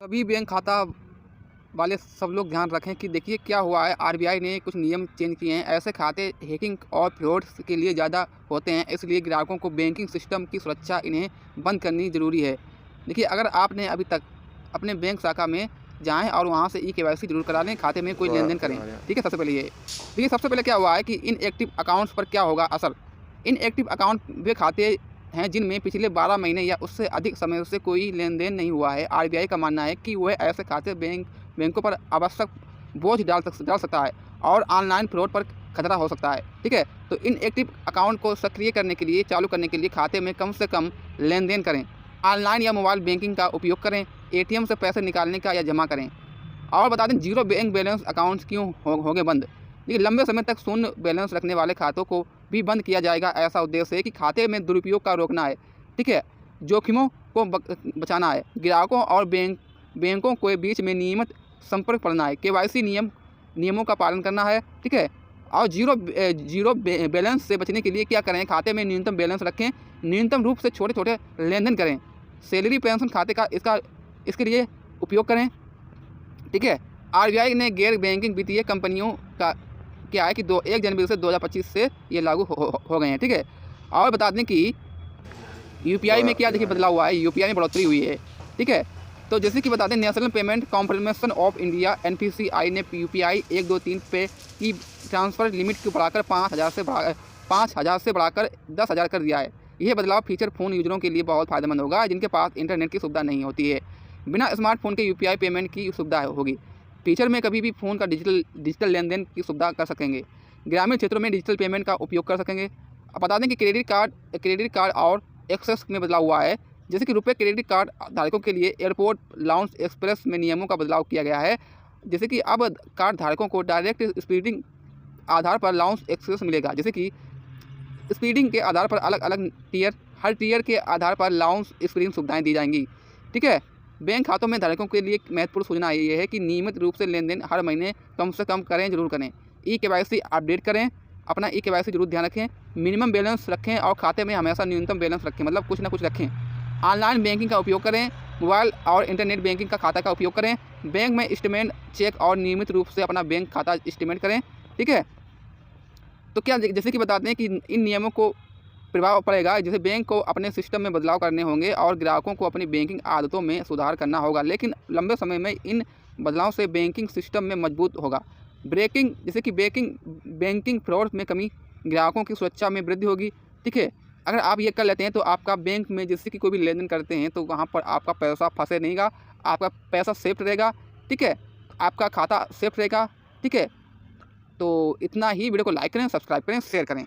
सभी बैंक खाता वाले सब लोग ध्यान रखें कि देखिए क्या हुआ है, आरबीआई ने कुछ नियम चेंज किए हैं। ऐसे खाते हैकिंग और फ्रॉड के लिए ज़्यादा होते हैं, इसलिए ग्राहकों को बैंकिंग सिस्टम की सुरक्षा इन्हें बंद करनी ज़रूरी है। देखिए, अगर आपने अभी तक अपने बैंक शाखा में जाएं और वहां से ई-केवाईसी जरूर करा लें, खाते में कोई लेन देन करें। ठीक है, सबसे पहले ये देखिए, सबसे पहले क्या हुआ है कि इनएक्टिव अकाउंट्स पर क्या होगा असर। इनएक्टिव अकाउंट वे खाते हैं जिनमें पिछले 12 महीने या उससे अधिक समय से कोई लेन देन नहीं हुआ है। आरबीआई का मानना है कि वह ऐसे खाते बैंकों पर आवश्यक बोझ डाल सकता है और ऑनलाइन फ्रॉड पर खतरा हो सकता है। ठीक है, तो इनएक्टिव अकाउंट को सक्रिय करने के लिए, चालू करने के लिए खाते में कम से कम लेन देन करें। ऑनलाइन या मोबाइल बैंकिंग का उपयोग करें। एटीएम से पैसे निकालने का या जमा करें। और बता दें, जीरो बैंक बैलेंस अकाउंट्स क्यों होंगे बंद। देखिए, लंबे समय तक शून्य बैलेंस रखने वाले खातों को भी बंद किया जाएगा। ऐसा उद्देश्य है कि खाते में दुरुपयोग का रोकना है। ठीक है, जोखिमों को बचाना है। ग्राहकों और बैंकों के बीच में नियमित संपर्क करना है। केवाईसी नियमों का पालन करना है। ठीक है, और जीरो बैलेंस से बचने के लिए क्या करें, खाते में न्यूनतम बैलेंस रखें। न्यूनतम रूप से छोटे छोटे लेन देन करें। सैलरी पेंशन खाते का इसके लिए उपयोग करें। ठीक है, आरबीआई ने गैर बैंकिंग वित्तीय कंपनियों का क्या है कि 1 जनवरी से 2025 से ये लागू हो गए हैं। ठीक है, और बता दें कि यूपीआई में क्या देखिए बदलाव हुआ है। यूपीआई में बढ़ोतरी हुई है। ठीक है, तो जैसे कि बता दें, national payment corporation of India NPCI ने यूपीआई 1, 2, 3 पे की ट्रांसफ़र लिमिट को बढ़ाकर 5,000 से बढ़ाकर 10,000 कर दिया है। यह बदलाव फीचर फ़ोन यूजरों के लिए बहुत फ़ायदेमंद होगा जिनके पास इंटरनेट की सुविधा नहीं होती है। बिना स्मार्टफोन के यूपीआई पेमेंट की सुविधा होगी। फीचर में कभी भी फ़ोन का डिजिटल लेन देन की सुविधा कर सकेंगे। ग्रामीण क्षेत्रों में डिजिटल पेमेंट का उपयोग कर सकेंगे। अब बता दें कि क्रेडिट कार्ड और एक्सेस में बदलाव हुआ है। जैसे कि रुपए क्रेडिट कार्ड धारकों के लिए एयरपोर्ट लाउंज एक्सप्रेस में नियमों का बदलाव किया गया है। जैसे कि अब कार्ड धारकों को डायरेक्ट स्पीडिंग आधार पर लाउंज एक्सेस मिलेगा। जैसे कि स्पीडिंग के आधार पर अलग अलग हर टियर के आधार पर लाउंज स्पीडिंग सुविधाएँ दी जाएंगी। ठीक है, बैंक खातों में धारकों के लिए महत्वपूर्ण सूचना ये है कि नियमित रूप से लेन देन हर महीने कम से कम जरूर करें। ई-केवाईसी अपडेट करें। अपना ई-केवाईसी जरूर ध्यान रखें। मिनिमम बैलेंस रखें और खाते में हमेशा न्यूनतम बैलेंस रखें, मतलब कुछ ना कुछ रखें। ऑनलाइन बैंकिंग का उपयोग करें। मोबाइल और इंटरनेट बैंकिंग का खाता का उपयोग करें। बैंक में स्टेटमेंट चेक और नियमित रूप से अपना बैंक खाता स्टेटमेंट करें। ठीक है, तो क्या जैसे कि बताते हैं कि इन नियमों को प्रभाव पड़ेगा। जैसे बैंक को अपने सिस्टम में बदलाव करने होंगे और ग्राहकों को अपनी बैंकिंग आदतों में सुधार करना होगा, लेकिन लंबे समय में इन बदलावों से बैंकिंग सिस्टम में मजबूत होगा। जैसे कि बैंकिंग फ्रॉड में कमी, ग्राहकों की सुरक्षा में वृद्धि होगी। ठीक है, अगर आप ये कर लेते हैं तो आपका बैंक में जैसे कि कोई भी लेन देन करते हैं तो वहाँ पर आपका पैसा फंसे नहींगा, आपका पैसा सेफ रहेगा। ठीक है, आपका खाता सेफ रहेगा। ठीक है, तो इतना ही। वीडियो को लाइक करें, सब्सक्राइब करें, शेयर करें।